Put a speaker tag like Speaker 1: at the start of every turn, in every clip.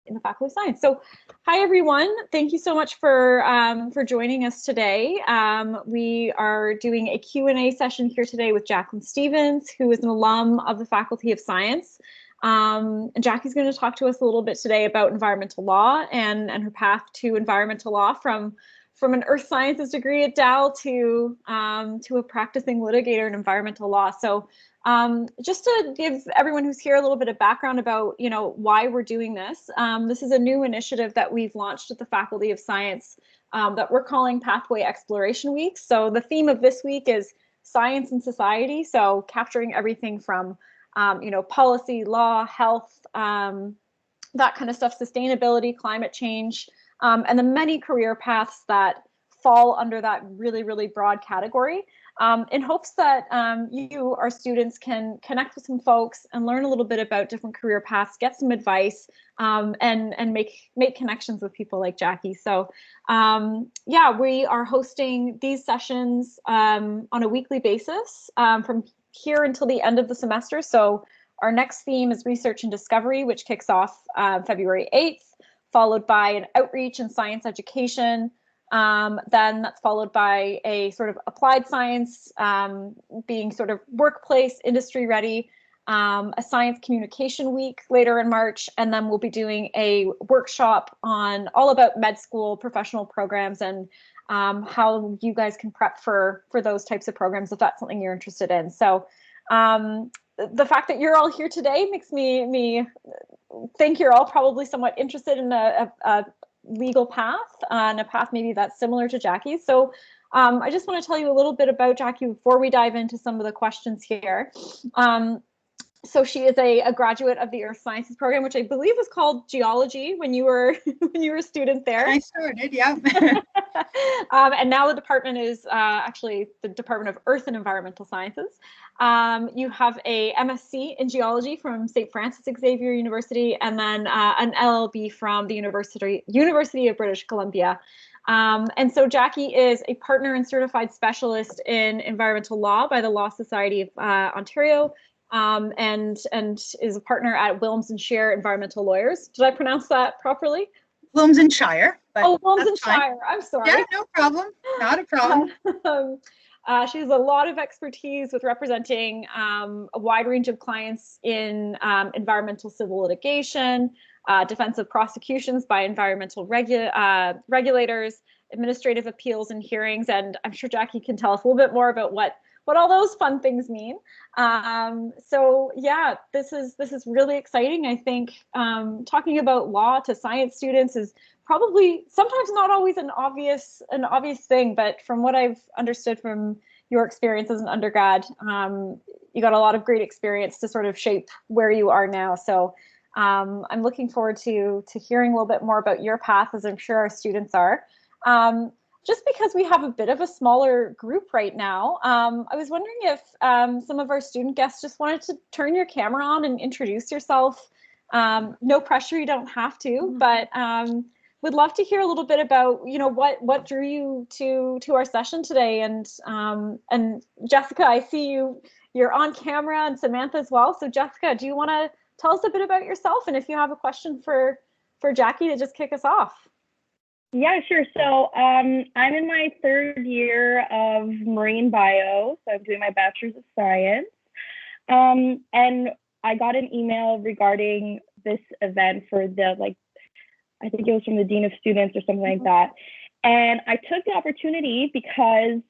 Speaker 1: in the Faculty of Science. So hi, everyone. Thank you so much for joining us today. We are doing a Q&A session here today with Jacquelyn Stevens, who is an alum of the Faculty of Science. And Jackie's going to talk to us a little bit today about environmental law and her path to environmental law from an earth sciences degree at Dal to a practicing litigator in environmental law. So just to give everyone who's here a little bit of background about, why we're doing this. This is a new initiative that we've launched at the Faculty of Science that we're calling Pathway Exploration Week. So the theme of this week is science and society. So capturing everything from, policy, law, health, that kind of stuff, sustainability, climate change, and the many career paths that fall under that really, really broad category, in hopes that you, our students, can connect with some folks and learn a little bit about different career paths, get some advice, and make connections with people like Jackie. So yeah, we are hosting these sessions on a weekly basis from here until the end of the semester. So our next theme is research and discovery, which kicks off February 8th, followed by an outreach and science education. Then that's followed by a sort of applied science, being sort of workplace, industry ready, a science communication week later in March, and then we'll be doing a workshop on all about med school professional programs and how you guys can prep for those types of programs if that's something you're interested in. So the fact that you're all here today makes me think you're all probably somewhat interested in a legal path and a path maybe that's similar to Jackie's. So I just want to tell you a little bit about Jackie before we dive into some of the questions here. So she is a graduate of the Earth Sciences program, which I believe was called geology when you were a student there.
Speaker 2: I started, yeah.
Speaker 1: And now the department is actually the Department of Earth and Environmental Sciences. You have a MSc in geology from St. Francis Xavier University, and then an LLB from the University of British Columbia. And so Jackie is a partner and certified specialist in environmental law by the Law Society of Ontario, and is a partner at Wilms and Shire Environmental Lawyers. Did I pronounce that properly?
Speaker 2: Wilms and Shire.
Speaker 1: Oh, Wilms and Shire. I'm sorry.
Speaker 2: Yeah, no problem. Not a problem.
Speaker 1: She has a lot of expertise with representing a wide range of clients in environmental civil litigation, defensive prosecutions by environmental regulators, administrative appeals and hearings, and I'm sure Jackie can tell us a little bit more about what all those fun things mean. So yeah, this is really exciting. I think talking about law to science students is probably sometimes not always an obvious thing, but from what I've understood from your experience as an undergrad, you got a lot of great experience to sort of shape where you are now. So I'm looking forward to hearing a little bit more about your path, as I'm sure our students are. Just because we have a bit of a smaller group right now, I was wondering if some of our student guests just wanted to turn your camera on and introduce yourself. No pressure, you don't have to, but would love to hear a little bit about, what drew you to our session today. And Jessica, I see you're on camera, and Samantha as well. So Jessica, do you want to tell us a bit about yourself? And if you have a question for Jackie to just kick us off.
Speaker 3: Yeah, sure. So I'm in my third year of marine bio, so I'm doing my bachelor's of science. And I got an email regarding this event for I think it was from the Dean of Students or something like that. And I took the opportunity because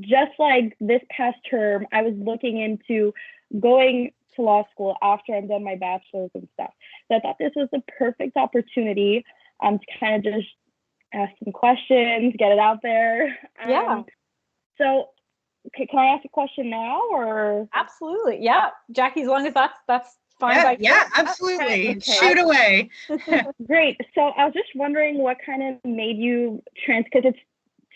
Speaker 3: just like this past term, I was looking into going to law school after I'm done my bachelor's and stuff. So I thought this was the perfect opportunity to kind of just ask some questions, get it out there.
Speaker 1: Yeah.
Speaker 3: So can I ask a question now, or?
Speaker 1: Absolutely. Yeah. Jackie, as long as that's fine.
Speaker 2: Yeah, absolutely. Okay. Shoot away.
Speaker 3: Great. So I was just wondering what kind of made you because it's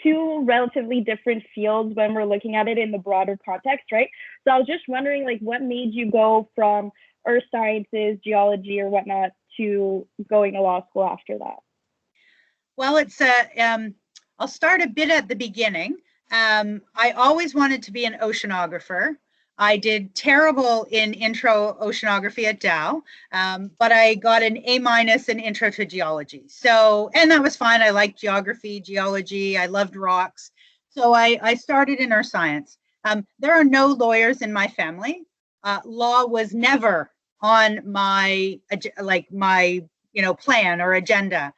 Speaker 3: two relatively different fields when we're looking at it in the broader context, right? So I was just wondering, what made you go from earth sciences, geology or whatnot to going to law school after that?
Speaker 2: Well, it's I'll start a bit at the beginning. I always wanted to be an oceanographer. I did terrible in intro oceanography at Dow, but I got an A- in intro to geology. So, and that was fine. I liked geography, geology. I loved rocks. So I started in earth science. There are no lawyers in my family. Law was never on my plan or agenda.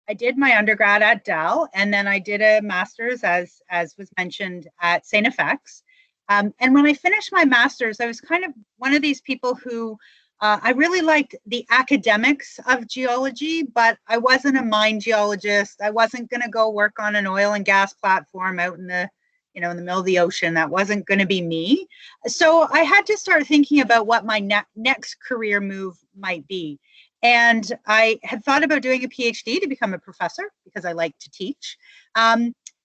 Speaker 2: I did my undergrad at Dow, and then I did a master's, as was mentioned, at St. FX. And when I finished my master's, I was kind of one of these people who I really liked the academics of geology, but I wasn't a mine geologist. I wasn't going to go work on an oil and gas platform out in the middle of the ocean. That wasn't going to be me. So I had to start thinking about what my next career move might be. And I had thought about doing a PhD to become a professor because I like to teach.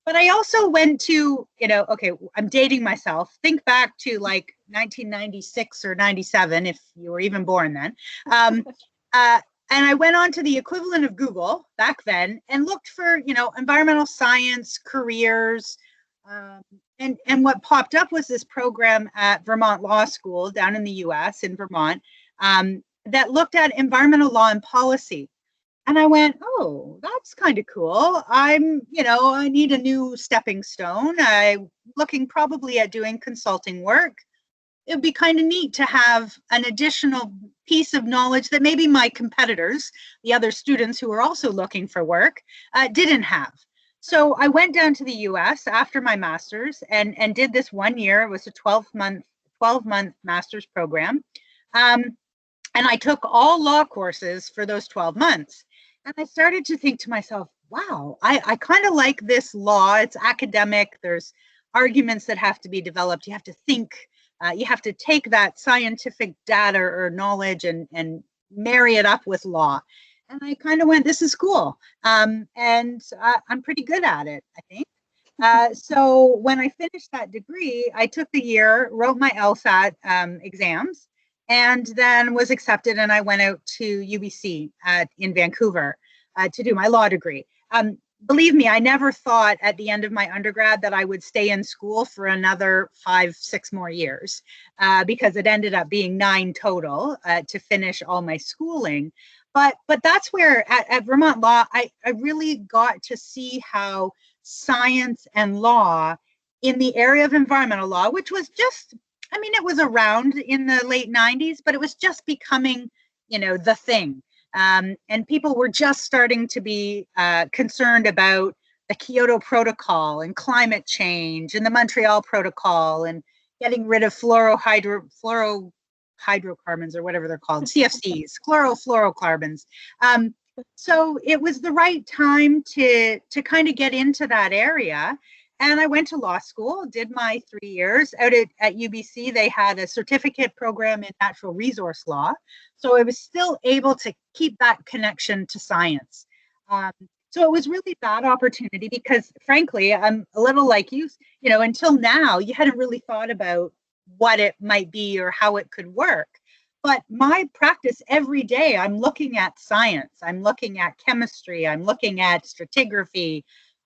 Speaker 2: But I also went to, okay, I'm dating myself. Think back to like 1996 or 97, if you were even born then. And I went on to the equivalent of Google back then and looked for, environmental science careers. And what popped up was this program at Vermont Law School down in the US in Vermont that looked at environmental law and policy. And I went, oh, that's kind of cool. I need a new stepping stone. I'm looking probably at doing consulting work. It would be kind of neat to have an additional piece of knowledge that maybe my competitors, the other students who were also looking for work, didn't have. So I went down to the US after my master's and did this 1 year. It was a 12-month master's program. And I took all law courses for those 12 months. And I started to think to myself, wow, I kind of like this law. It's academic. There's arguments that have to be developed. You have to think. You have to take that scientific data or knowledge and marry it up with law. And I kind of went, this is cool. And I'm pretty good at it, I think. So when I finished that degree, I took the year, wrote my LSAT exams, and then was accepted, and I went out to UBC in Vancouver to do my law degree. Believe me, I never thought at the end of my undergrad that I would stay in school for another 5-6 more years because it ended up being 9 total to finish all my schooling. But that's where at Vermont Law, I really got to see how science and law in the area of environmental law, which was just, it was around in the late 90s, but it was just becoming, the thing. And people were just starting to be concerned about the Kyoto Protocol and climate change and the Montreal Protocol and getting rid of fluorohydrocarbons or whatever they're called, CFCs, chlorofluorocarbons. So it was the right time to kind of get into that area. And I went to law school, did my 3 years. Out at UBC, they had a certificate program in natural resource law. So I was still able to keep that connection to science. So it was really that opportunity because, frankly, I'm a little like you, until now, you hadn't really thought about what it might be or how it could work. But my practice every day, I'm looking at science. I'm looking at chemistry. I'm looking at stratigraphy.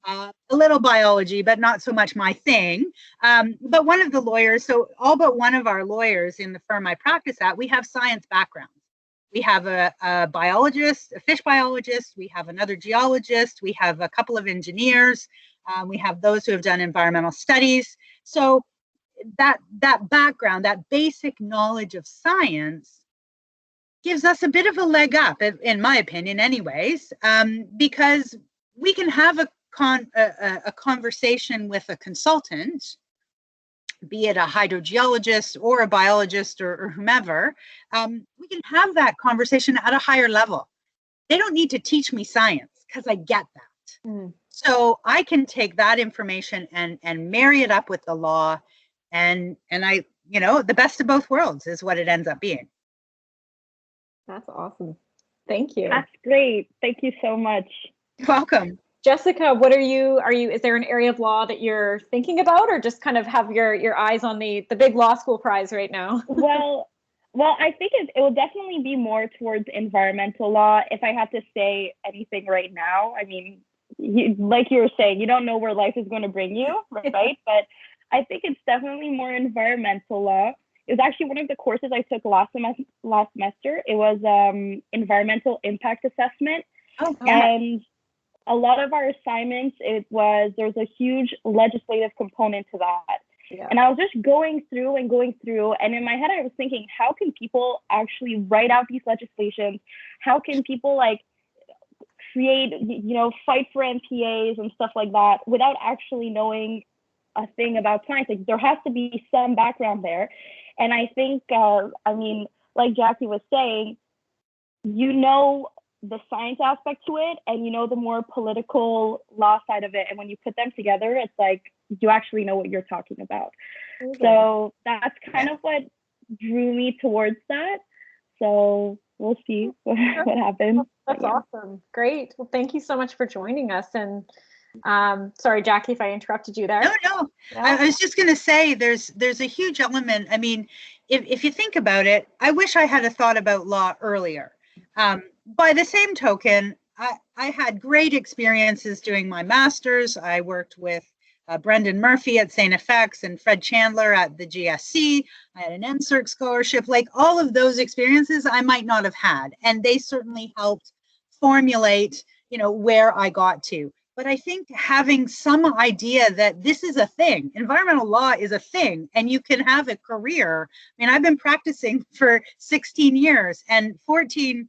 Speaker 2: A little biology, but not so much my thing. But one of the lawyers, so all but one of our lawyers in the firm I practice at, we have science backgrounds. We have a biologist, a fish biologist, we have another geologist, we have a couple of engineers, we have those who have done environmental studies. So that background, that basic knowledge of science gives us a bit of a leg up, in my opinion anyways, because we can have a conversation with a consultant, be it a hydrogeologist or a biologist or whomever, we can have that conversation at a higher level. They don't need to teach me science because I get that. Mm. So I can take that information and marry it up with the law, and I, the best of both worlds is what it ends up being.
Speaker 1: That's awesome. Thank you.
Speaker 3: That's great. Thank you so much.
Speaker 2: You're welcome.
Speaker 1: Jessica, what are you, is there an area of law that you're thinking about, or just kind of have your eyes on the big law school prize right now?
Speaker 3: Well, I think it will definitely be more towards environmental law. If I had to say anything right now, like you were saying, you don't know where life is going to bring you, right? But I think it's definitely more environmental law. It was actually one of the courses I took last semester. It was environmental impact assessment.
Speaker 2: Oh, yeah.
Speaker 3: And a lot of our assignments, there's a huge legislative component to that.
Speaker 1: Yeah.
Speaker 3: And I was just going through, and in my head I was thinking, how can people actually write out these legislations? How can people like create, fight for MPAs and stuff like that without actually knowing a thing about science? Like, there has to be some background there. And I think, like Jackie was saying, the science aspect to it, and the more political law side of it. And when you put them together, it's like you actually know what you're talking about. Okay. So that's kind of what drew me towards that. So we'll see what happens.
Speaker 1: That's awesome. Great. Well, thank you so much for joining us. And sorry, Jackie, if I interrupted you there.
Speaker 2: No. I was just going to say there's a huge element. I mean, if you think about it, I wish I had a thought about law earlier. By the same token, I had great experiences doing my master's. I worked with Brendan Murphy at St. FX and Fred Chandler at the GSC. I had an NSERC scholarship. Like, all of those experiences I might not have had. And they certainly helped formulate, where I got to. But I think having some idea that this is a thing, environmental law is a thing, and you can have a career. I mean, I've been practicing for 16 years, and 13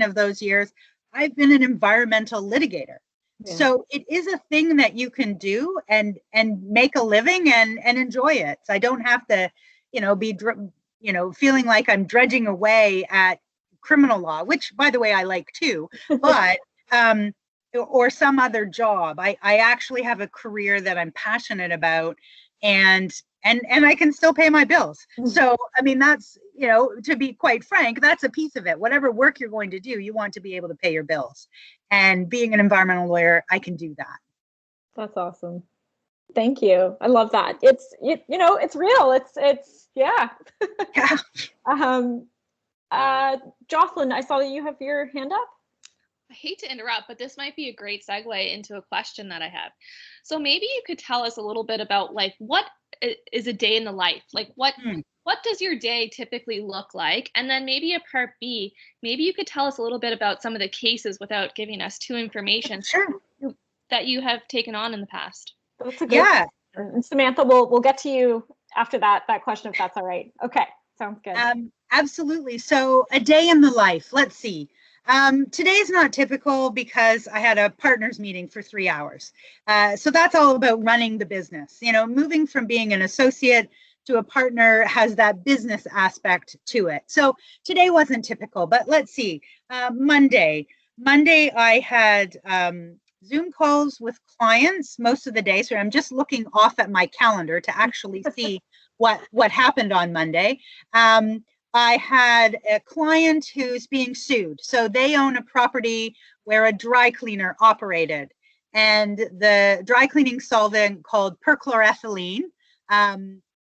Speaker 2: of those years, I've been an environmental litigator. Yeah. So it is a thing that you can do and make a living and enjoy it. So I don't have to, be, feeling like I'm dredging away at criminal law, which, by the way, I like too, but, or some other job. I actually have a career that I'm passionate about, and I can still pay my bills. So, I mean, that's, to be quite frank, that's a piece of it. Whatever work you're going to do, you want to be able to pay your bills. And being an environmental lawyer, I can do that.
Speaker 1: That's awesome. Thank you. I love that. It's real. It's yeah.
Speaker 2: Yeah.
Speaker 1: Jacquelyn, I saw that you have your hand up.
Speaker 4: I hate to interrupt, but this might be a great segue into a question that I have. So maybe you could tell us a little bit about, like, what is a day in the life? Like, what does your day typically look like? And then maybe a part B, maybe you could tell us a little bit about some of the cases without giving us too information.
Speaker 2: Sure.
Speaker 4: That you have taken on in the past.
Speaker 1: That's a good question. And Samantha, we'll get to you after that question, if that's all right. Okay, sounds good.
Speaker 2: Absolutely. So a day in the life. Let's see. Today's not typical because I had a partners meeting for 3 hours. So that's all about running the business. Moving from being an associate to a partner has that business aspect to it. So today wasn't typical, but let's see. Monday I had Zoom calls with clients most of the day. So I'm just looking off at my calendar to actually see what happened on Monday. I had a client who's being sued. So they own a property where a dry cleaner operated, and the dry cleaning solvent called perchloroethylene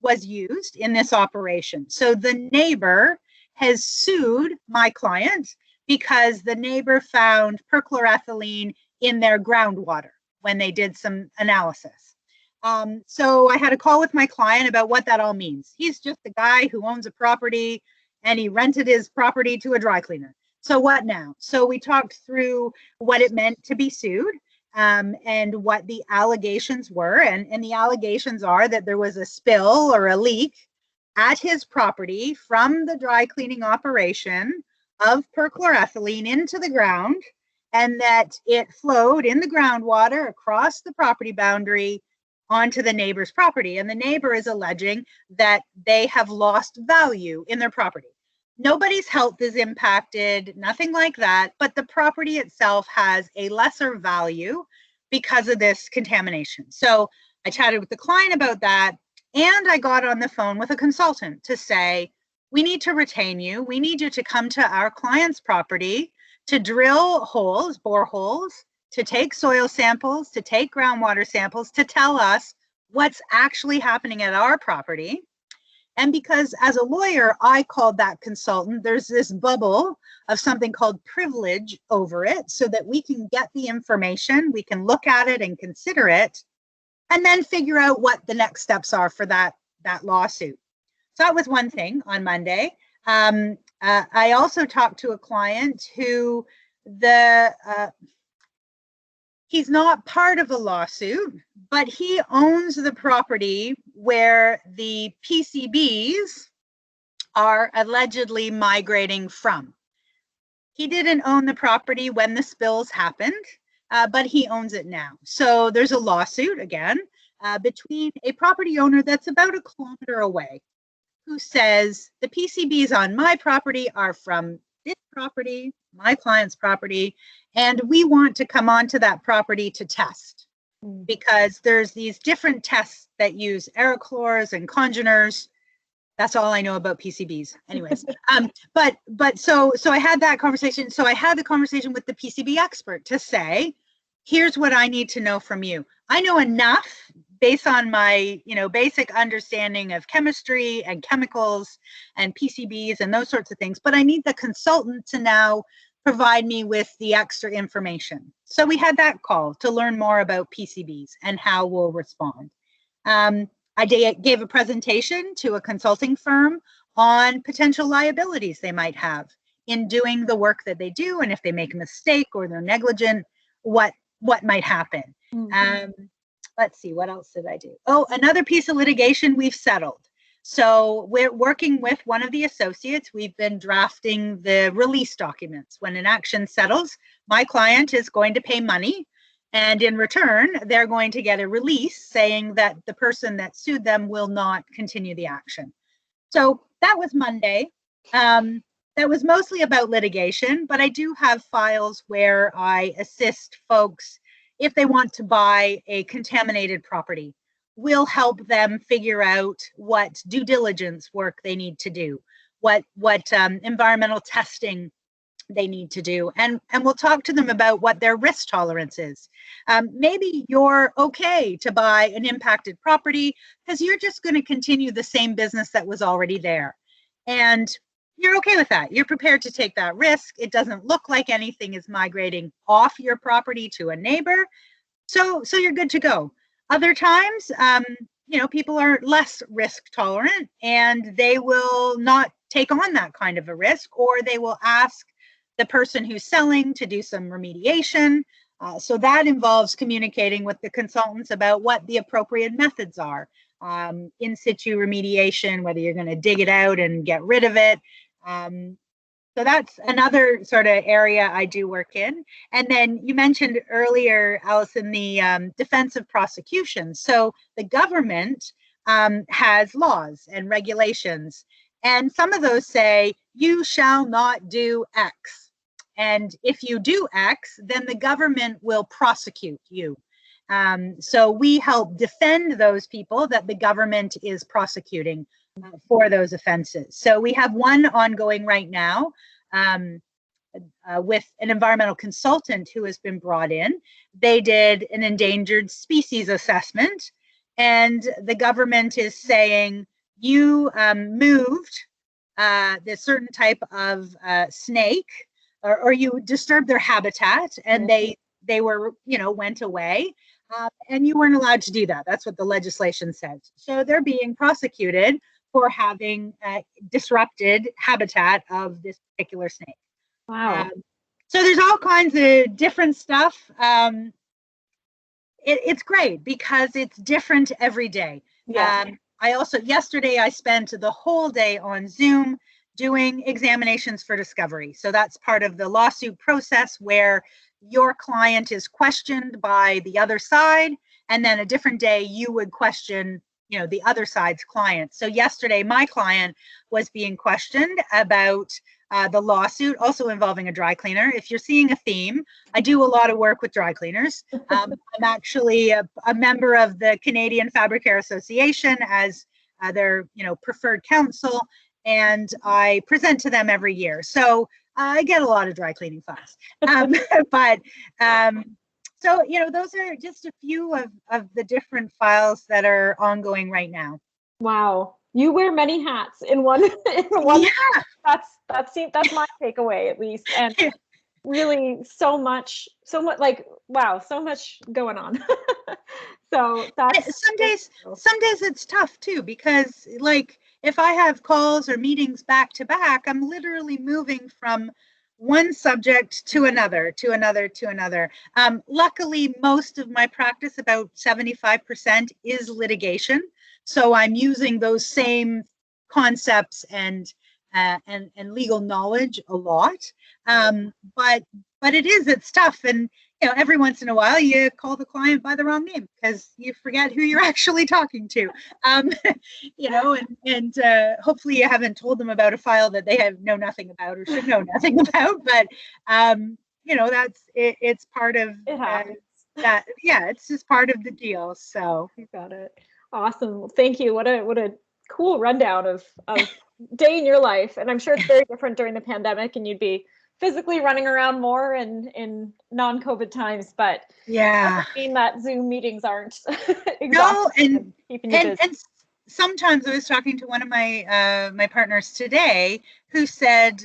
Speaker 2: was used in this operation. So the neighbor has sued my client because the neighbor found perchloroethylene in their groundwater when they did some analysis. So I had a call with my client about what that all means. He's just a guy who owns a property and he rented his property to a dry cleaner. So what now? So we talked through what it meant to be sued and what the allegations were. And the allegations are that there was a spill or a leak at his property from the dry cleaning operation of perchloroethylene into the ground, and that it flowed in the groundwater across the property boundary onto the neighbor's property. And the neighbor is alleging that they have lost value in their property. Nobody's health is impacted, nothing like that, but the property itself has a lesser value because of this contamination. So I chatted with the client about that, and I got on the phone with a consultant to say, we need to retain you. We need you to come to our client's property to drill holes, boreholes, to take soil samples, to take groundwater samples, to tell us what's actually happening at our property. And because as a lawyer, I called that consultant, there's this bubble of something called privilege over it so that we can get the information, we can look at it and consider it. and then figure out what the next steps are for that lawsuit. So that was one thing on Monday. I also talked to a client who he's not part of a lawsuit, but he owns the property where the PCBs are allegedly migrating from. He didn't own the property when the spills happened, but he owns it now. So there's a lawsuit again between a property owner that's about 1 kilometer away, who says the PCBs on my property are from this property, my client's property, and we want to come onto that property to test because there's these different tests that use aerochlors and congeners. That's all I know about PCBs. Anyways, so I had that conversation. So I had the conversation with the PCB expert to say, here's what I need to know from you. I know enough based on my, basic understanding of chemistry and chemicals and PCBs and those sorts of things, but I need the consultant to now provide me with the extra information. So we had that call to learn more about PCBs and how we'll respond. I gave a presentation to a consulting firm on potential liabilities they might have in doing the work that they do, and if they make a mistake or they're negligent, what might happen. Let's see, what else did I do? Oh, another piece of litigation we've settled. So we're working with one of the associates. We've been drafting the release documents. When an action settles, my client is going to pay money, and in return, they're going to get a release saying that the person that sued them will not continue the action. So that was Monday. That was mostly about litigation, but I do have files where I assist folks if they want to buy a contaminated property. We'll help them figure out what due diligence work they need to do, what environmental testing they need to do, and we'll talk to them about what their risk tolerance is. Maybe you're okay to buy an impacted property because you're just going to continue the same business that was already there, and you're okay with that. You're prepared to take that risk. It doesn't look like anything is migrating off your property to a neighbor, so you're good to go. Other times, people are less risk tolerant and they will not take on that kind of a risk, or they will ask the person who's selling to do some remediation. So that involves communicating with the consultants about what the appropriate methods are. In situ remediation, whether you're going to dig it out and get rid of it. So that's another sort of area I do work in. And then you mentioned earlier, Alison, the defensive prosecution. So the government has laws and regulations, and some of those say you shall not do X. And if you do X, then the government will prosecute you. So we help defend those people that the government is prosecuting for those offenses. So we have one ongoing right now with an environmental consultant who has been brought in. They did an endangered species assessment, and the government is saying you moved this certain type of snake, or you disturbed their habitat, and they were, went away, and you weren't allowed to do that. That's what the legislation says. So they're being prosecuted for having disrupted habitat of this particular snake.
Speaker 1: Wow.
Speaker 2: So there's all kinds of different stuff. It's great because it's different every day.
Speaker 1: Yeah.
Speaker 2: Yesterday I spent the whole day on Zoom doing examinations for discovery. So that's part of the lawsuit process where your client is questioned by the other side, and then a different day you would question, the other side's client. So yesterday my client was being questioned about the lawsuit, also involving a dry cleaner. If you're seeing a theme, I do a lot of work with dry cleaners. I'm actually a member of the Canadian Fabric Care Association as their preferred counsel, and I present to them every year. So I get a lot of dry cleaning files. So, those are just a few of the different files that are ongoing right now.
Speaker 1: Wow. You wear many hats in one.
Speaker 2: Yeah.
Speaker 1: That's my takeaway, at least. And really so much, wow, so much going on. So that's
Speaker 2: some days it's tough too, because like if I have calls or meetings back to back, I'm literally moving from one subject to another, to another, to another. Luckily, most of my practice, about 75%, is litigation. So I'm using those same concepts and legal knowledge a lot. But it's tough. And every once in a while you call the client by the wrong name because you forget who you're actually talking to. And hopefully you haven't told them about a file that they know nothing about or should know nothing about. But that's it. It's part of that. Yeah, it's just part of the deal. So
Speaker 1: you got it. Awesome. Well, thank you. What a cool rundown of day in your life. And I'm sure it's very different during the pandemic, and you'd be physically running around more in non-COVID times, but
Speaker 2: yeah,
Speaker 1: doesn't mean that Zoom meetings aren't
Speaker 2: no,
Speaker 1: and keeping you busy.
Speaker 2: And sometimes I was talking to one of my partners today who said,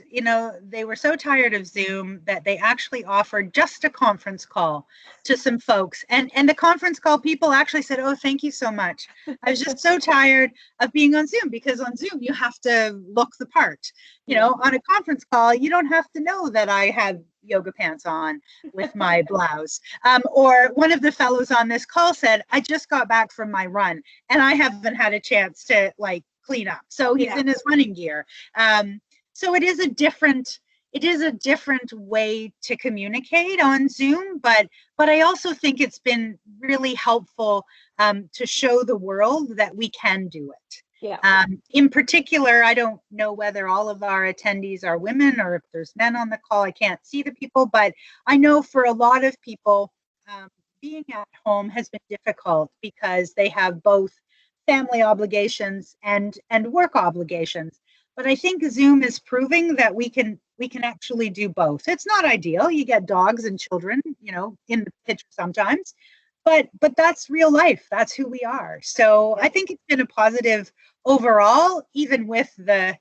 Speaker 2: they were so tired of Zoom that they actually offered just a conference call to some folks. And the conference call people actually said, oh, thank you so much. I was just so tired of being on Zoom, because on Zoom, you have to look the part. On a conference call, you don't have to know that I have yoga pants on with my blouse. Or one of the fellows on this call said, I just got back from my run and I haven't had a chance to clean up. So he's in his running gear. So it is a different way to communicate on Zoom, but I also think it's been really helpful to show the world that we can do it.
Speaker 1: Yeah.
Speaker 2: In particular, I don't know whether all of our attendees are women or if there's men on the call. I can't see the people, but I know for a lot of people, being at home has been difficult because they have both family obligations and work obligations. But I think Zoom is proving that we can actually do both. It's not ideal. You get dogs and children, in the picture sometimes, but that's real life. That's who we are. So I think it's been a positive overall, even with the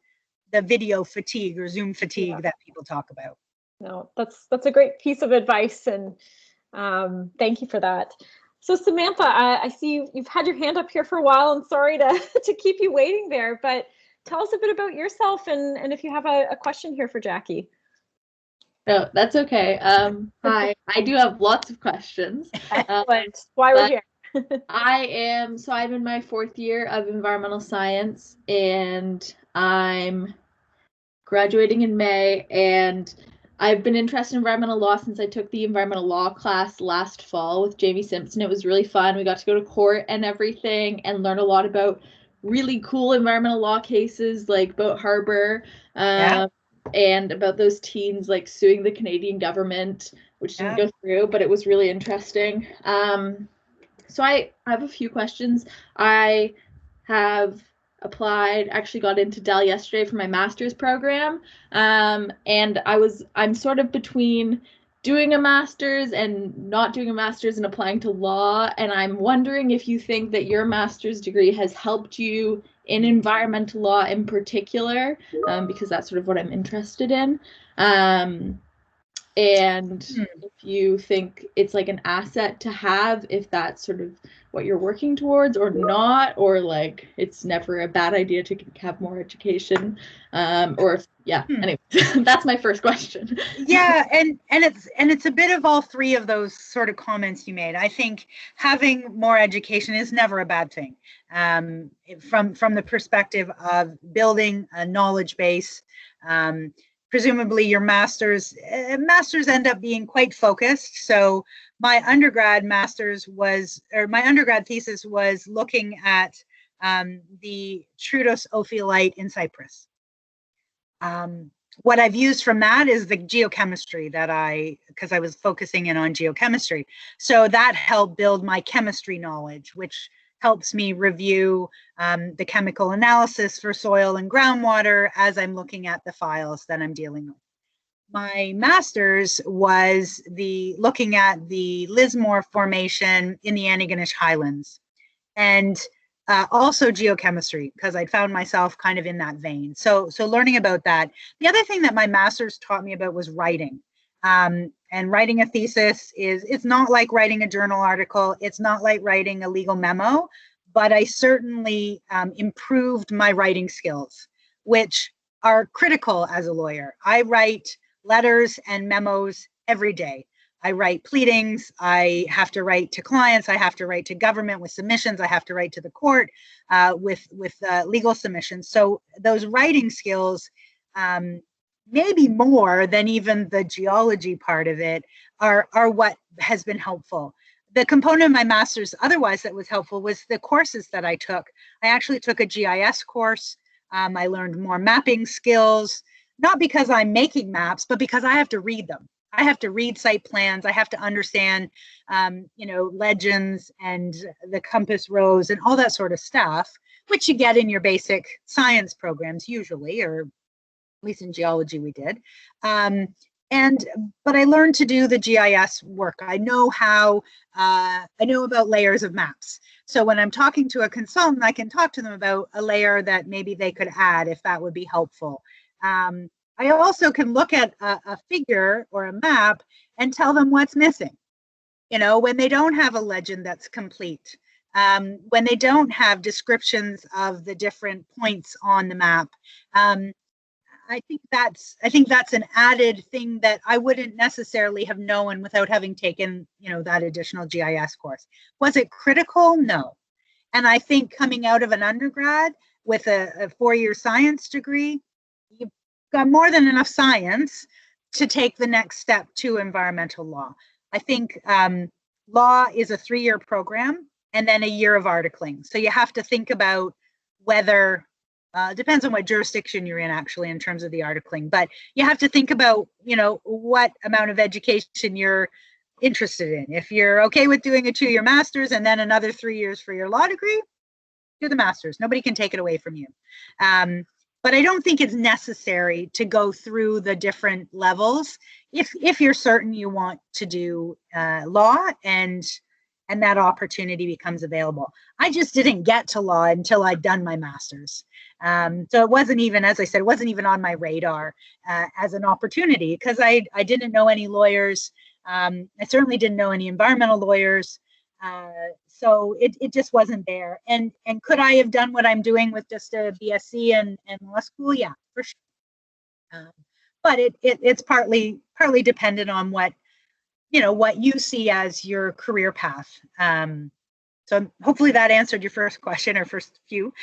Speaker 2: video fatigue or Zoom fatigue that people talk about.
Speaker 1: No, that's a great piece of advice, and thank you for that. So Samantha, I see you've had your hand up here for a while, and sorry to keep you waiting there, but tell us a bit about yourself, and if you have a question here for Jackie.
Speaker 5: No, that's okay. Hi, I do have lots of questions.
Speaker 1: Excellent. Why we're here.
Speaker 5: I'm in my 4th year of environmental science, and I'm graduating in May, and I've been interested in environmental law since I took the environmental law class last fall with Jamie Simpson. It was really fun. We got to go to court and everything and learn a lot about really cool environmental law cases like Boat Harbor, and about those teens suing the Canadian government, which didn't go through, but it was really interesting. So I have a few questions. I have applied, actually got into Dell yesterday for my master's program. And I'm sort of between doing a master's and not doing a master's and applying to law. And I'm wondering if you think that your master's degree has helped you in environmental law in particular, because that's sort of what I'm interested in. And if you think it's an asset to have, if that's sort of what you're working towards or not, or it's never a bad idea to have more education, or if, anyway, that's my first question.
Speaker 2: And it's a bit of all three of those sort of comments you made. I think having more education is never a bad thing, from the perspective of building a knowledge base. Presumably your masters end up being quite focused. So my undergrad thesis was looking at the Troodos ophiolite in Cyprus. What I've used from that is the geochemistry because I was focusing in on geochemistry. So that helped build my chemistry knowledge, which helps me review the chemical analysis for soil and groundwater as I'm looking at the files that I'm dealing with. My master's was looking at the Lismore Formation in the Antigonish Highlands, and also geochemistry, because I'd found myself kind of in that vein. So learning about that. The other thing that my master's taught me about was writing. And writing a thesis it's not like writing a journal article. It's not like writing a legal memo, but I certainly improved my writing skills, which are critical as a lawyer. I write letters and memos every day. I write pleadings. I have to write to clients. I have to write to government with submissions. I have to write to the court with legal submissions. So those writing skills, maybe more than even the geology part of it, are what has been helpful. The component of my master's otherwise that was helpful was the courses that I took. I actually took a GIS course. I learned more mapping skills, not because I'm making maps, but because I have to read them. I have to read site plans. I have to understand, legends and the compass rose and all that sort of stuff, which you get in your basic science programs usually, or at least in geology we did. But I learned to do the GIS work. I know about layers of maps. So when I'm talking to a consultant, I can talk to them about a layer that maybe they could add if that would be helpful. I also can look at a figure or a map and tell them what's missing. When they don't have a legend that's complete, when they don't have descriptions of the different points on the map. I think that's an added thing that I wouldn't necessarily have known without having taken, that additional GIS course. Was it critical? No. And I think coming out of an undergrad with a 4-year science degree, you've got more than enough science to take the next step to environmental law. I think law is a 3-year program and then a year of articling. So you have to think about whether depends on what jurisdiction you're in, actually, in terms of the articling. But you have to think about, what amount of education you're interested in. If you're okay with doing a 2-year master's and then another 3 years for your law degree, do the master's. Nobody can take it away from you. But I don't think it's necessary to go through the different levels if you're certain you want to do law and that opportunity becomes available. I just didn't get to law until I'd done my master's. So it wasn't even, as I said, it wasn't even on my radar as an opportunity because I didn't know any lawyers. I certainly didn't know any environmental lawyers. So it just wasn't there. And could I have done what I'm doing with just a BSc and law school? Yeah, for sure. But it's partly dependent on what you see as your career path. So hopefully that answered your first question or first few.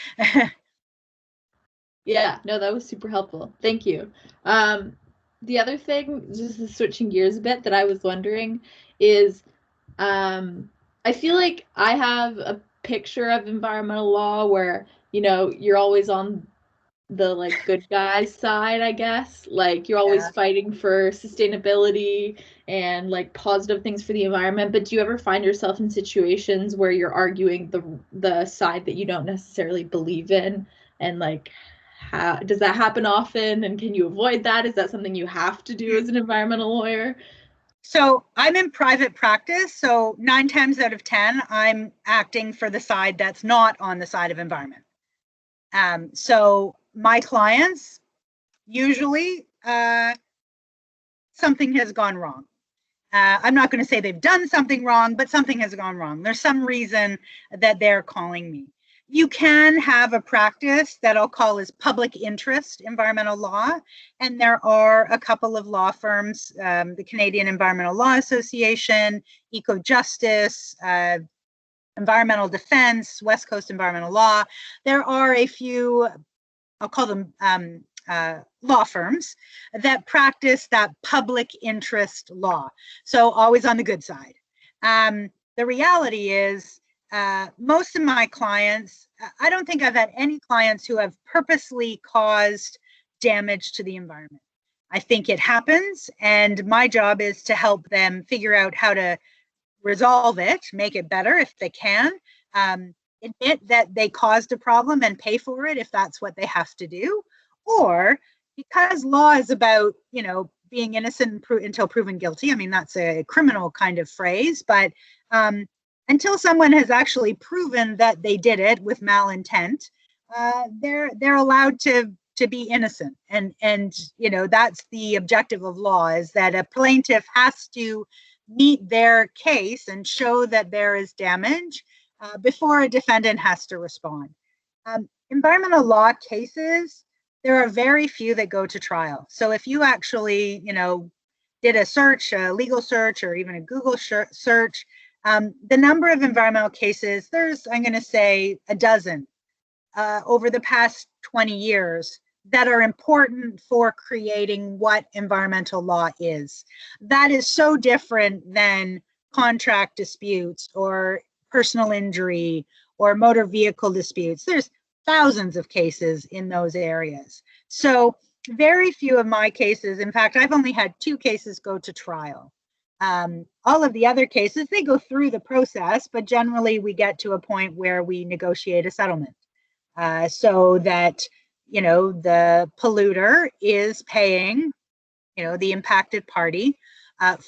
Speaker 5: Yeah, no, that was super helpful. Thank you. The other thing, just switching gears a bit, that I was wondering is, I feel like I have a picture of environmental law where, you're always on the good guy side, I guess. You're always fighting for sustainability and positive things for the environment. But do you ever find yourself in situations where you're arguing the side that you don't necessarily believe in? And how does that happen often? And can you avoid that? Is that something you have to do as an environmental lawyer?
Speaker 2: So I'm in private practice. So 9 times out of 10, I'm acting for the side that's not on the side of environment. So my clients, usually something has gone wrong. I'm not going to say they've done something wrong, but something has gone wrong. There's some reason that they're calling me. You can have a practice that I'll call as public interest environmental law. And there are a couple of law firms, the Canadian Environmental Law Association, Eco Justice, Environmental Defense, West Coast Environmental Law. There are a few, I'll call them law firms that practice that public interest law. So always on the good side. The reality is most of my clients, I don't think I've had any clients who have purposely caused damage to the environment. I think it happens, and my job is to help them figure out how to resolve it, make it better if they can, admit that they caused a problem and pay for it if that's what they have to do. Or because law is about, being innocent until proven guilty. I mean, that's a criminal kind of phrase, but until someone has actually proven that they did it with malintent, they're allowed to to be innocent. And that's the objective of law, is that a plaintiff has to meet their case and show that there is damage before a defendant has to respond. Environmental law cases, there are very few that go to trial. So if you actually, did a search, a legal search, or even a Google search, the number of environmental cases, there's, I'm going to say, a dozen over the past 20 years that are important for creating what environmental law is. That is so different than contract disputes or personal injury or motor vehicle disputes. There's thousands of cases in those areas. So very few of my cases, in fact, I've only had 2 cases go to trial. All of the other cases, they go through the process, but generally we get to a point where we negotiate a settlement so that, the polluter is paying, the impacted party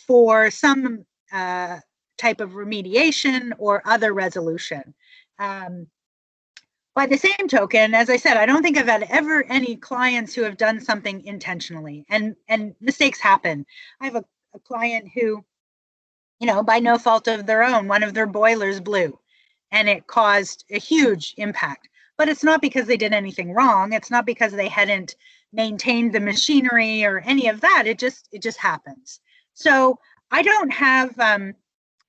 Speaker 2: for some type of remediation or other resolution. By the same token, as I said, I don't think I've had ever any clients who have done something intentionally, and mistakes happen. I have a client who, by no fault of their own, one of their boilers blew and it caused a huge impact. But it's not because they did anything wrong. It's not because they hadn't maintained the machinery or any of that. It just happens. So I don't have,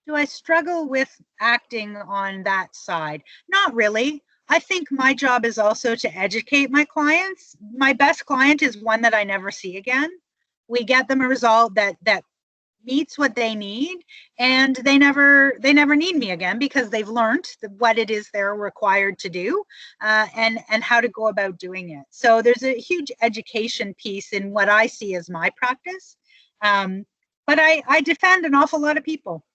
Speaker 2: do I struggle with acting on that side? Not really. I think my job is also to educate my clients. My best client is one that I never see again. We get them a result that meets what they need, and they never need me again because they've learned what it is they're required to do and how to go about doing it. So there's a huge education piece in what I see as my practice. But I defend an awful lot of people.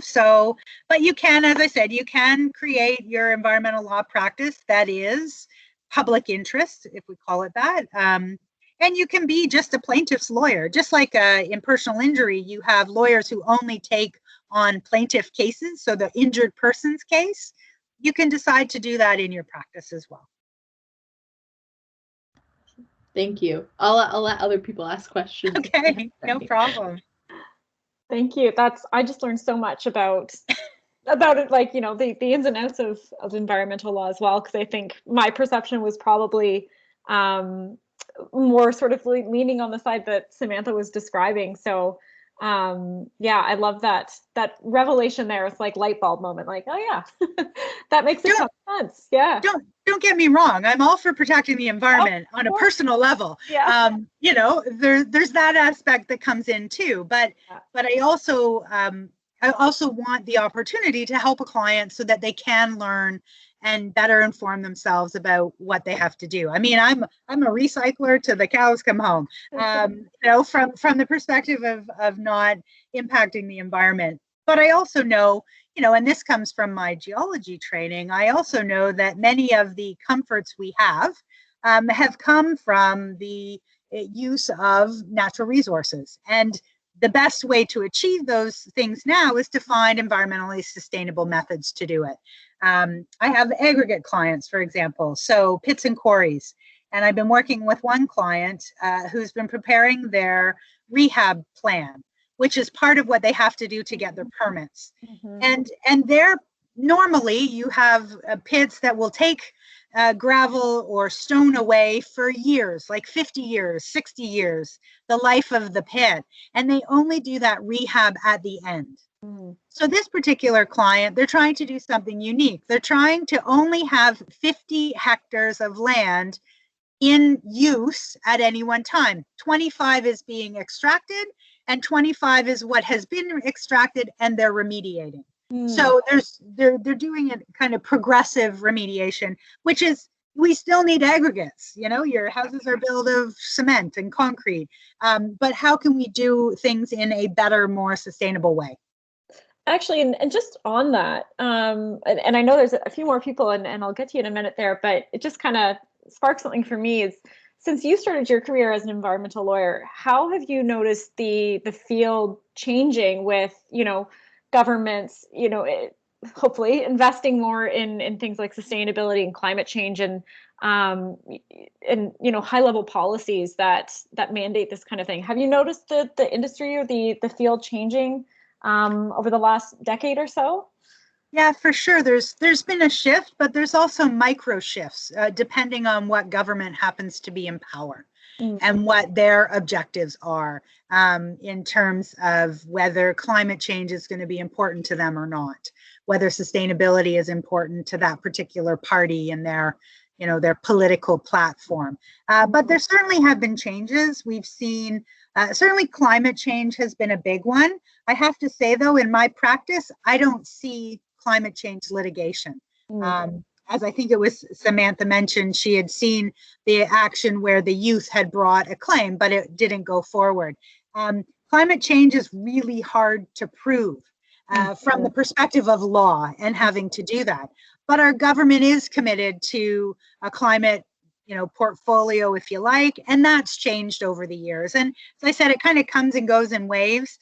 Speaker 2: So, but you can, as I said, you can create your environmental law practice that is public interest, if we call it that. And you can be just a plaintiff's lawyer, just like in personal injury, you have lawyers who only take on plaintiff cases. So the injured person's case, you can decide to do that in your practice as well.
Speaker 5: Thank you. I'll let other people ask questions.
Speaker 2: Okay, no problem.
Speaker 1: Thank you. I just learned so much about it, like, the ins and outs of environmental law as well, because I think my perception was probably more sort of leaning on the side that Samantha was describing. So I love that revelation there. It's like light bulb moment, like, oh yeah, that makes a ton of sense. Yeah.
Speaker 2: Don't get me wrong. I'm all for protecting the environment on a personal level.
Speaker 1: Yeah.
Speaker 2: There's that aspect that comes in too, but I also want the opportunity to help a client so that they can learn and better inform themselves about what they have to do. I mean, I'm a recycler to the cows come home, from the perspective of not impacting the environment. But I also know, and this comes from my geology training, I also know that many of the comforts we have come from the use of natural resources. And the best way to achieve those things now is to find environmentally sustainable methods to do it. I have aggregate clients, for example, so pits and quarries. And I've been working with one client who's been preparing their rehab plan, which is part of what they have to do to get their permits. Mm-hmm. And they're normally you have pits that will take gravel or stone away for years, like 50 years, 60 years, the life of the pit. And they only do that rehab at the end. So this particular client, they're trying to do something unique. They're trying to only have 50 hectares of land in use at any one time. 25 is being extracted and 25 is what has been extracted and they're remediating. So they're doing a kind of progressive remediation, which is, we still need aggregates. Your houses are built of cement and concrete, but how can we do things in a better, more sustainable way?
Speaker 1: Actually, and just on that, and I know there's a few more people, and I'll get to you in a minute there, but it just kind of sparked something for me. Is since you started your career as an environmental lawyer, how have you noticed the field changing with, governments, hopefully investing more in things like sustainability and climate change, and and high level policies that mandate this kind of thing. Have you noticed the industry or the field changing over the last decade or so?
Speaker 2: Yeah, for sure. There's been a shift, but there's also micro shifts depending on what government happens to be in power and what their objectives are in terms of whether climate change is going to be important to them or not, whether sustainability is important to that particular party and their political platform. But there certainly have been changes. We've seen certainly climate change has been a big one. I have to say, though, in my practice, I don't see climate change litigation. As I think it was Samantha mentioned, she had seen the action where the youth had brought a claim, but it didn't go forward. Climate change is really hard to prove from the perspective of law and having to do that. But our government is committed to a climate portfolio, if you like, and that's changed over the years. And as I said, it kind of comes and goes in waves.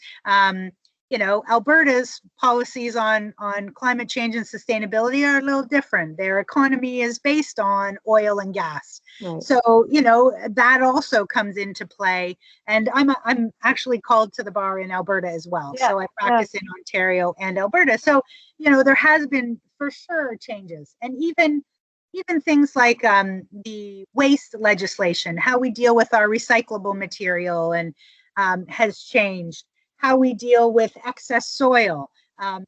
Speaker 2: Alberta's policies on climate change and sustainability are a little different. Their economy is based on oil and gas. Right. So, that also comes into play. And I'm actually called to the bar in Alberta as well. Yeah. So I practice in Ontario and Alberta. So, there has been for sure changes. And even things like the waste legislation, how we deal with our recyclable material and has changed. How we deal with excess soil.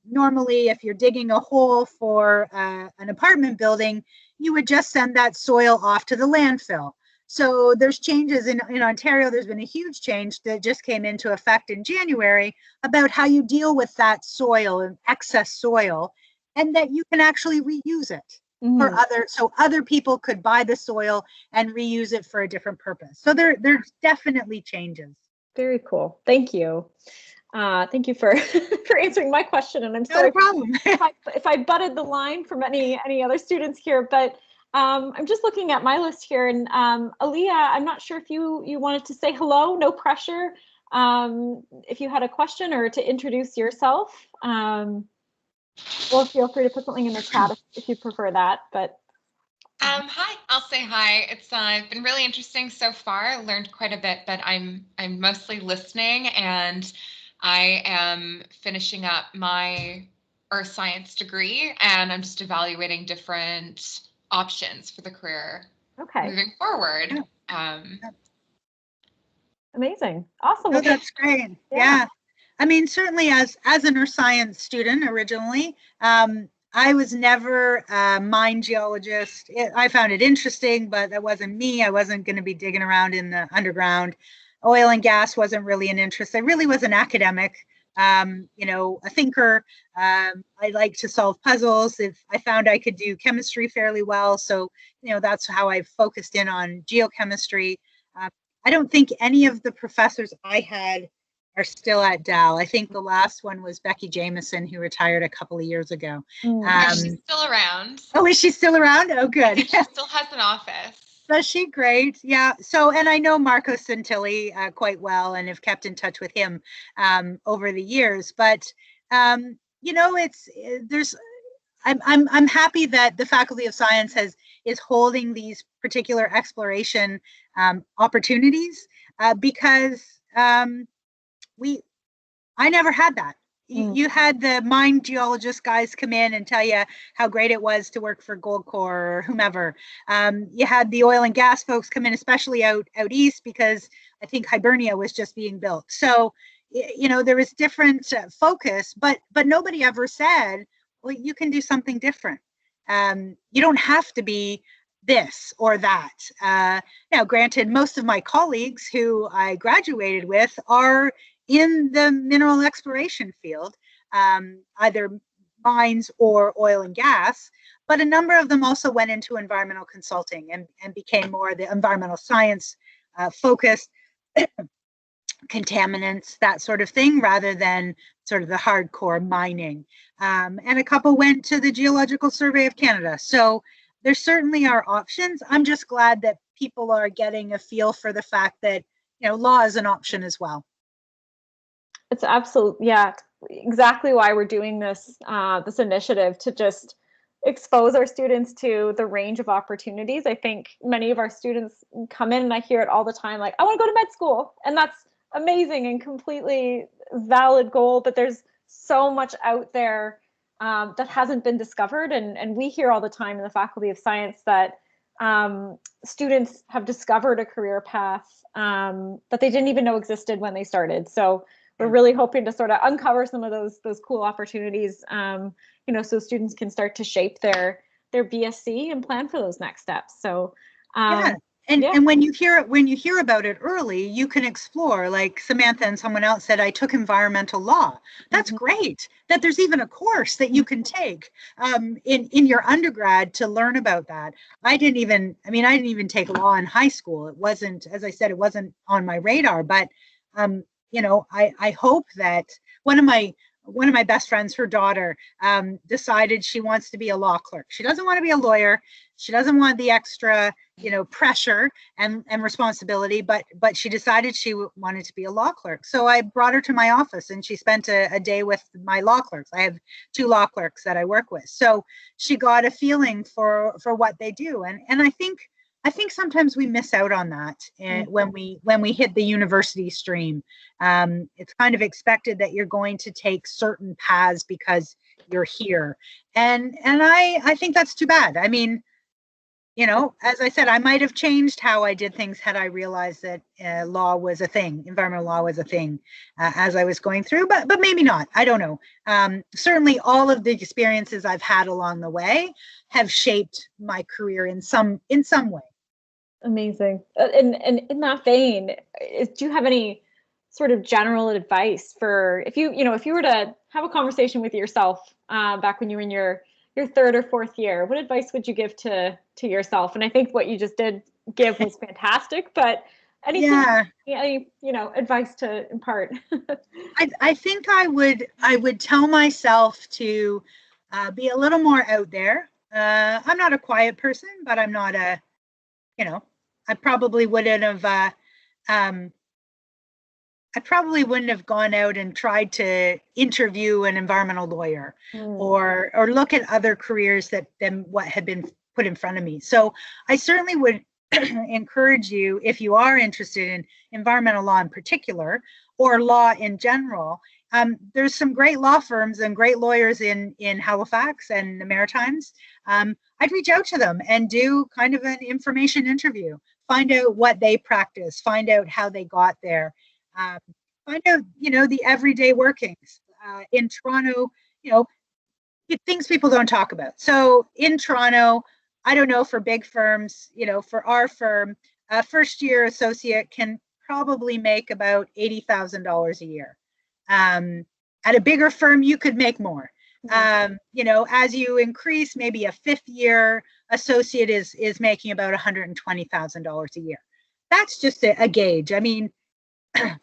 Speaker 2: Normally, if you're digging a hole for an apartment building, you would just send that soil off to the landfill. So there's changes in Ontario. There's been a huge change that just came into effect in January about how you deal with that soil and excess soil, and that you can actually reuse it for other people could buy the soil and reuse it for a different purpose. So there's definitely changes.
Speaker 1: Very cool. Thank you. Thank you for for answering my question. And I'm sorry if I butted the line from any other students here, but I'm just looking at my list here. And Aaliyah, I'm not sure if you wanted to say hello, no pressure. If you had a question or to introduce yourself, or feel free to put something in the chat if you prefer that. But
Speaker 6: hi, I'll say hi. It's been really interesting so far. I learned quite a bit, but I'm mostly listening, and I am finishing up my earth science degree, and I'm just evaluating different options for the career moving forward.
Speaker 1: Amazing. Awesome.
Speaker 2: Oh, that's great. Yeah. I mean, certainly as an earth science student originally, I was never a mine geologist. I found it interesting, but that wasn't me. I wasn't going to be digging around in the underground. Oil and gas wasn't really an interest. I really was an academic, a thinker. I like to solve puzzles. If I found I could do chemistry fairly well, so that's how I focused in on geochemistry. I don't think any of the professors I had are still at Dal. I think the last one was Becky Jameson, who retired a couple of years ago.
Speaker 6: She's still around.
Speaker 2: Oh, is she still around? Oh, good.
Speaker 6: She still has an office.
Speaker 2: Does she? Great. Yeah. So, and I know Marco Santilli quite well and have kept in touch with him over the years. But, I'm happy that the Faculty of Science is holding these particular exploration opportunities because I never had that. You had the mine geologist guys come in and tell you how great it was to work for Goldcorp or whomever. You had the oil and gas folks come in, especially out east, because I think Hibernia was just being built. So, there was different focus, but nobody ever said, well, you can do something different. You don't have to be this or that. Now, granted, most of my colleagues who I graduated with are in the mineral exploration field, either mines or oil and gas, but a number of them also went into environmental consulting and became more the environmental science focused, contaminants, that sort of thing, rather than sort of the hardcore mining. And a couple went to the Geological Survey of Canada. So there certainly are options. I'm just glad that people are getting a feel for the fact that, law is an option as well.
Speaker 1: It's exactly why we're doing this this initiative, to just expose our students to the range of opportunities. I think many of our students come in, and I hear it all the time, like, I want to go to med school. And that's amazing and completely valid goal, but there's so much out there that hasn't been discovered. And we hear all the time in the Faculty of Science that students have discovered a career path that they didn't even know existed when they started. So we're really hoping to sort of uncover some of those cool opportunities, so students can start to shape their BSc and plan for those next steps. So
Speaker 2: And when you hear about it early, you can explore, like Samantha and someone else said, I took environmental law. That's great that there's even a course that you can take in your undergrad to learn about that. I didn't even take law in high school. It wasn't, as I said, it wasn't on my radar, but I hope that one of my best friends, her daughter, decided she wants to be a law clerk. She doesn't want to be a lawyer. She doesn't want the extra, pressure and responsibility, but she decided she wanted to be a law clerk. So I brought her to my office, and she spent a day with my law clerks. I have 2 law clerks that I work with. So she got a feeling for what they do. And I think sometimes we miss out on that when we hit the university stream. It's kind of expected that you're going to take certain paths because you're here. And I think that's too bad. I mean, as I said, I might have changed how I did things had I realized that law was a thing, environmental law was a thing as I was going through, but maybe not. I don't know. Certainly all of the experiences I've had along the way have shaped my career in some way.
Speaker 1: Amazing. And in that vein, do you have any sort of general advice for if you were to have a conversation with yourself back when you were in your 3rd or 4th year, what advice would you give to yourself? And I think what you just did give was fantastic, but anything, any advice to impart?
Speaker 2: I think I would tell myself to be a little more out there. I'm not a quiet person, but I'm not I probably wouldn't have gone out and tried to interview an environmental lawyer or look at other careers than what had been put in front of me. So I certainly would encourage you, if you are interested in environmental law in particular, or law in general, there's some great law firms and great lawyers in Halifax and the Maritimes. I'd reach out to them and do kind of an information interview, find out what they practice, find out how they got there, find out, the everyday workings. In Toronto, things people don't talk about. So in Toronto, I don't know, for big firms, for our firm, a first-year associate can probably make about $80,000 a year. At a bigger firm, you could make more. As you increase, maybe a 5th-year associate is making about $120,000 a year. That's just a gauge. I mean,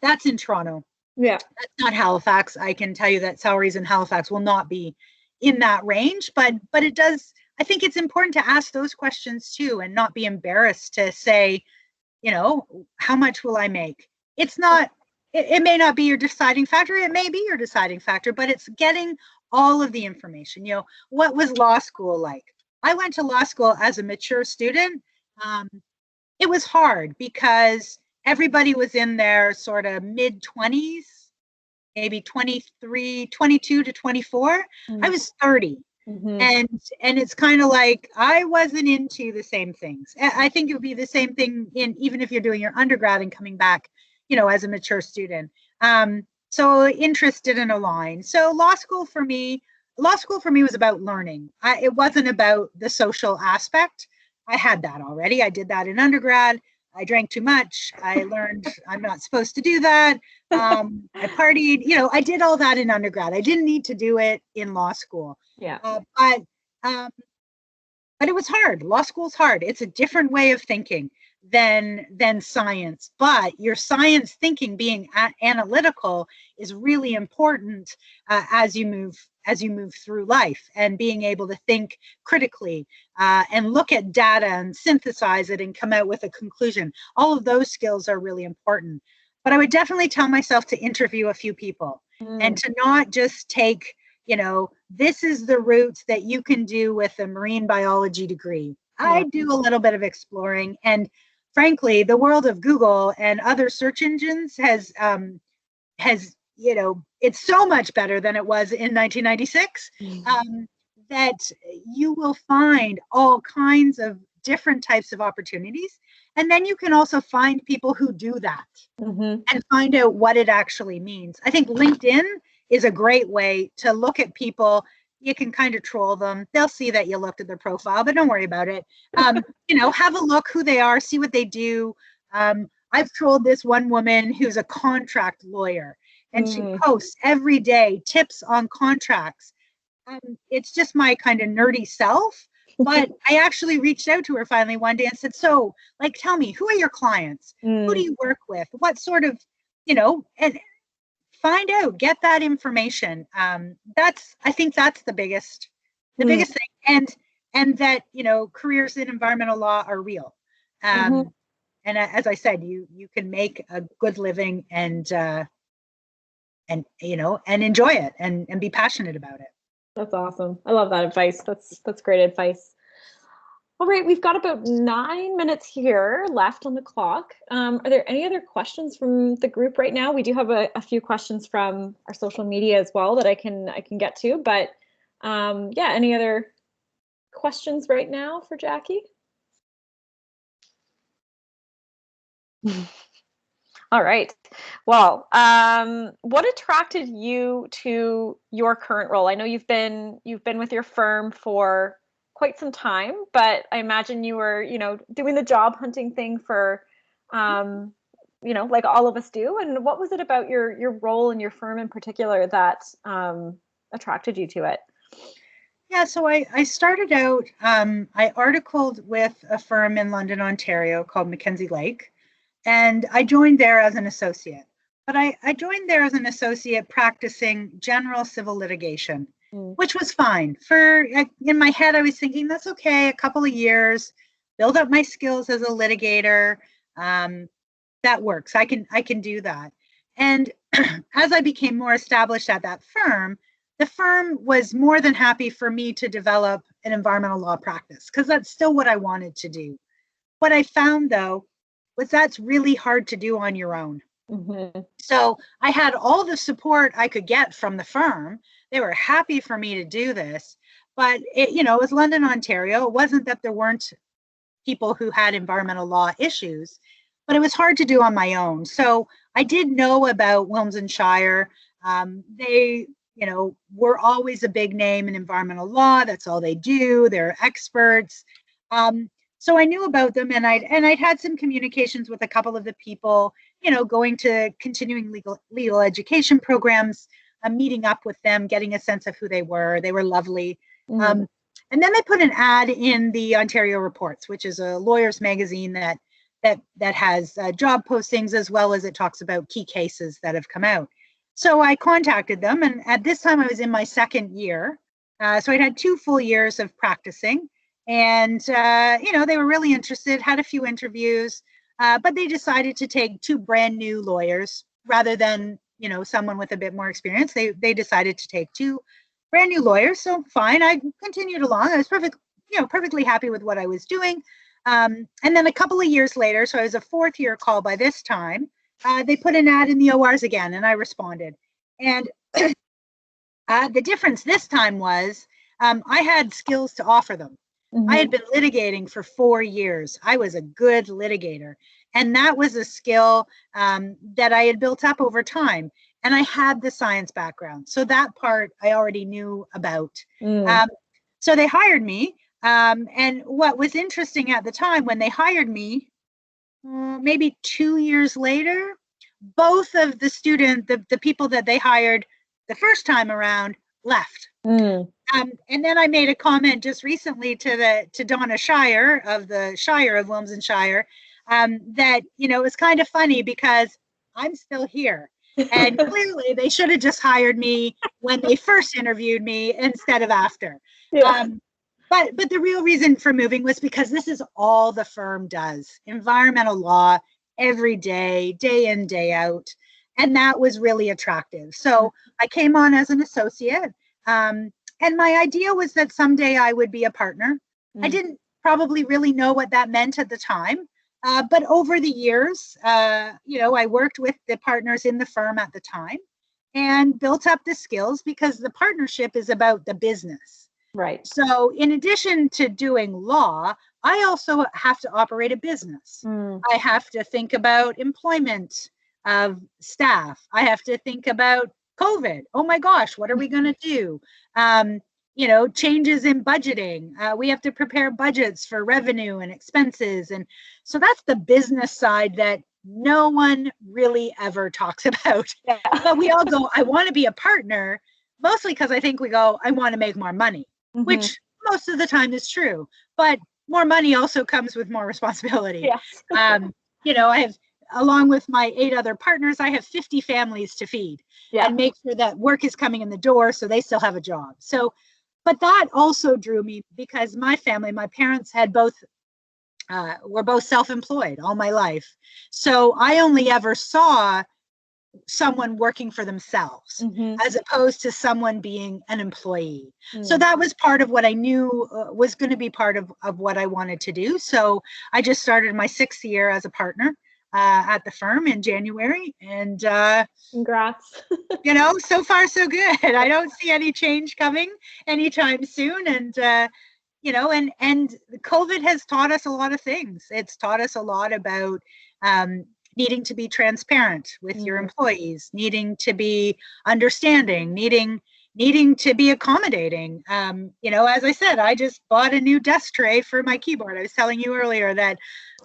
Speaker 2: that's in Toronto.
Speaker 1: Yeah.
Speaker 2: That's not Halifax. I can tell you that salaries in Halifax will not be in that range, but it does. I think it's important to ask those questions too, and not be embarrassed to say, how much will I make? It's not, it may not be your deciding factor. It may be your deciding factor, but it's getting all of the information. What was law school like? I went to law school as a mature student. It was hard because everybody was in their sort of mid-20s, maybe 23, 22 to 24. I was 30. And it's kind of like I wasn't into the same things. I think it would be the same thing even if you're doing your undergrad and coming back, as a mature student. So interest didn't align. So law school for me was about learning. It wasn't about the social aspect. I had that already. I did that in undergrad. I drank too much. I learned I'm not supposed to do that. I partied, I did all that in undergrad. I didn't need to do it in law school.
Speaker 1: Yeah.
Speaker 2: But it was hard. Law school's hard. It's a different way of thinking than science. But your science thinking, being analytical, is really important as you move through life, and being able to think critically and look at data and synthesize it and come out with a conclusion. All of those skills are really important. But I would definitely tell myself to interview a few people and to not just take, this is the route that you can do with a marine biology degree. I do a little bit of exploring, and frankly, the world of Google and other search engines has it's so much better than it was in 1996, that you will find all kinds of different types of opportunities. And then you can also find people who do that and find out what it actually means. I think LinkedIn is a great way to look at people. You can kind of troll them. They'll see that you looked at their profile, but don't worry about it. Have a look who they are, see what they do. I've trolled this one woman who's a contract lawyer, and she posts every day tips on contracts. It's just my kind of nerdy self. But I actually reached out to her finally one day and said, so, like, tell me, who are your clients? Who do you work with? What sort of, and find out, get that information. I think that's the biggest thing. And that, careers in environmental law are real. And as I said, you can make a good living and enjoy it and be passionate about it.
Speaker 1: That's awesome. I love that advice. That's great advice. All right, we've got about 9 minutes here left on the clock. Are there any other questions from the group right now? We do have a few questions from our social media as well that I can get to, but any other questions right now for Jackie? All right. Well, what attracted you to your current role? I know you've been with your firm for quite some time, but I imagine you were, doing the job hunting thing for, like all of us do. And what was it about your role in your firm in particular that attracted you to it?
Speaker 2: Yeah, so I started out, I articled with a firm in London, Ontario called Mackenzie Lake. And I joined there as an associate, but I joined there as an associate practicing general civil litigation, which was fine. In my head, I was thinking, that's okay, a couple of years, build up my skills as a litigator. That works. I can do that. And as I became more established at that firm, the firm was more than happy for me to develop an environmental law practice, because that's still what I wanted to do. What I found, though, was that's really hard to do on your own. So I had all the support I could get from the firm. They were happy for me to do this, but it was London, Ontario. It wasn't that there weren't people who had environmental law issues, but it was hard to do on my own. So I did know about Wilmsden Shire. They, were always a big name in environmental law. That's all they do. They're experts. So I knew about them, and I'd had some communications with a couple of the people, going to continuing legal education programs, meeting up with them, getting a sense of who they were. They were lovely. And then they put an ad in the Ontario Reports, which is a lawyer's magazine that has job postings, as well as it talks about key cases that have come out. So I contacted them, and at this time I was in my second year. So I'd had 2 full years of practicing. And, they were really interested, had a few interviews, but they decided to take 2 brand new lawyers rather than, someone with a bit more experience. They decided to take 2 brand new lawyers. So fine, I continued along. I was perfectly happy with what I was doing. And then a couple of years later, so I was a 4th year call by this time, they put an ad in the ORs again, and I responded. And the difference this time was I had skills to offer them. I had been litigating for 4 years. I was a good litigator. And that was a skill that I had built up over time. And I had the science background. So that part I already knew about. So they hired me. And what was interesting at the time when they hired me, maybe 2 years later, both of the people that they hired the first time around left. And then I made a comment just recently to Donna Shire of the Shire of Wilmsden Shire, that, it's kind of funny because I'm still here. And clearly they should have just hired me when they first interviewed me instead of after. Yeah. But the real reason for moving was because this is all the firm does. Environmental law every day, day in, day out. And that was really attractive. So I came on as an associate. And my idea was that someday I would be a partner. I didn't probably really know what that meant at the time. But over the years, I worked with the partners in the firm at the time and built up the skills, because the partnership is about the business.
Speaker 1: Right.
Speaker 2: So in addition to doing law, I also have to operate a business. I have to think about employment of staff. I have to think about COVID. Oh my gosh, what are we going to do? Changes in budgeting. We have to prepare budgets for revenue and expenses. And so that's the business side that no one really ever talks about.
Speaker 1: Yeah.
Speaker 2: But we all go, I want to be a partner, mostly because I think we go, I want to make more money, which most of the time is true. But more money also comes with more responsibility.
Speaker 1: Yes.
Speaker 2: I have, along with my 8 other partners, I have 50 families to feed and make sure that work is coming in the door so they still have a job. So, but that also drew me, because my family, my parents had were both self-employed all my life. So I only ever saw someone working for themselves as opposed to someone being an employee. So that was part of what I knew was going to be part of what I wanted to do. So I just started my 6th year as a partner at the firm in January, and
Speaker 1: congrats.
Speaker 2: So far so good. I don't see any change coming anytime soon. And and COVID has taught us a lot of things. It's taught us a lot about needing to be transparent with your employees, needing to be understanding, needing to be accommodating. As I said, I just bought a new desk tray for my keyboard. I was telling you earlier that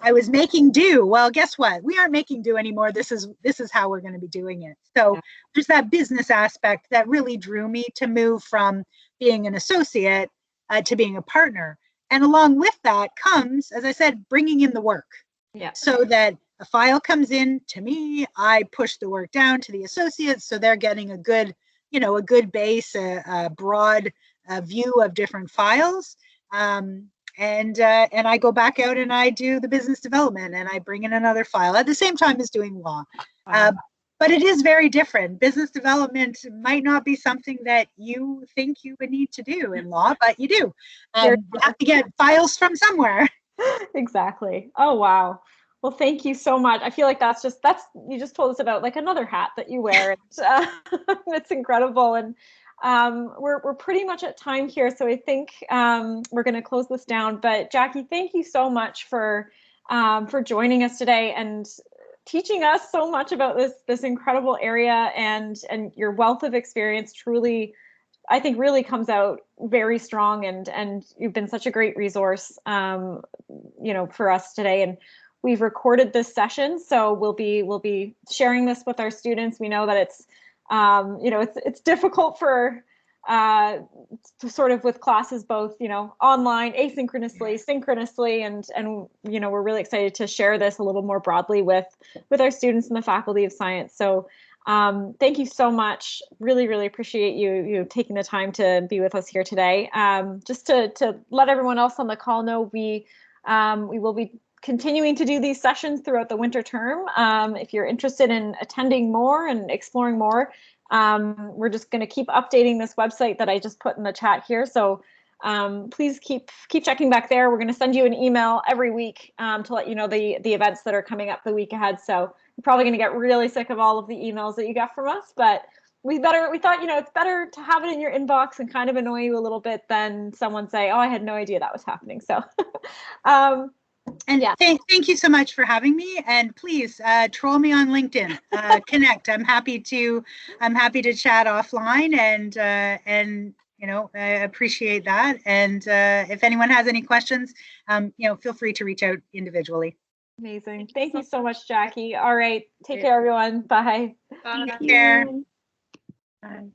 Speaker 2: I was making do. Well, guess what? We aren't making do anymore. This is how we're going to be doing it. So there's that business aspect that really drew me to move from being an associate to being a partner. And along with that comes, as I said, bringing in the work.
Speaker 1: Yeah.
Speaker 2: So that a file comes in to me, I push the work down to the associates, so they're getting a good base, a broad view of different files. And I go back out and I do the business development, and I bring in another file at the same time as doing law. But it is very different. Business development might not be something that you think you would need to do in law, but you do. You have to get files from somewhere.
Speaker 1: Exactly. Oh, wow. Well, thank you so much. I feel like you just told us about like another hat that you wear. And, it's incredible. And we're pretty much at time here. So I think we're going to close this down. But Jackie, thank you so much for joining us today and teaching us so much about this incredible area, and your wealth of experience truly, I think, really comes out very strong, and you've been such a great resource, for us today. And we've recorded this session, so we'll be sharing this with our students. We know that it's difficult for sort of with classes both online, asynchronously, synchronously, and we're really excited to share this a little more broadly with our students in the Faculty of Science. So thank you so much. Really, really appreciate you taking the time to be with us here today. Just to let everyone else on the call know, we will be continuing to do these sessions throughout the winter term. If you're interested in attending more and exploring more, we're just going to keep updating this website that I just put in the chat here. So please keep checking back there. We're going to send you an email every week to let you know the events that are coming up the week ahead. So you're probably going to get really sick of all of the emails that you get from us, but we thought it's better to have it in your inbox and kind of annoy you a little bit than someone say, oh, I had no idea that was happening. So
Speaker 2: and thank you so much for having me, and please troll me on LinkedIn, connect. I'm happy to chat offline, and I appreciate that. And if anyone has any questions, feel free to reach out individually.
Speaker 1: Amazing. Thank you so much, Jackie. All right. Take care, everyone. Bye.
Speaker 4: Bye.
Speaker 2: Take care.
Speaker 1: Bye.